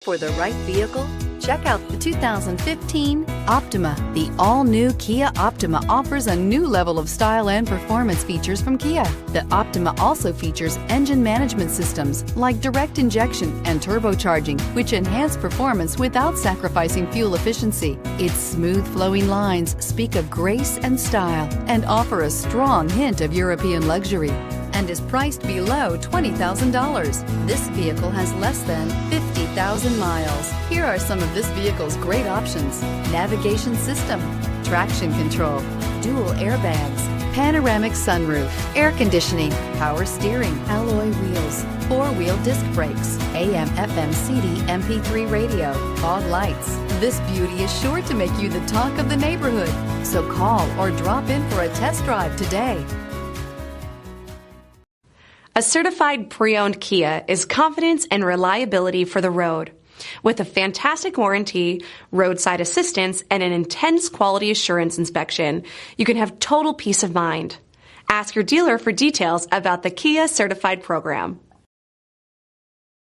For the right vehicle, check out the 2015 Optima. The all-new Kia Optima offers a new level of style and performance features from Kia. The Optima also features engine management systems like direct injection and turbocharging, which enhance performance without sacrificing fuel efficiency. Its smooth flowing lines speak of grace and style and offer a strong hint of European luxury, and is priced below $20,000. This vehicle has less than 50,000 miles. Here are some of this vehicle's great options: navigation system, traction control, dual airbags, panoramic sunroof, air conditioning, power steering, alloy wheels, four-wheel disc brakes, AM/FM CD MP3 radio, fog lights. This beauty is sure to make you the talk of the neighborhood. So call or drop in for a test drive today. A certified pre-owned Kia is confidence and reliability for the road. With a fantastic warranty, roadside assistance, and an intense quality assurance inspection, you can have total peace of mind. Ask your dealer for details about the Kia Certified program.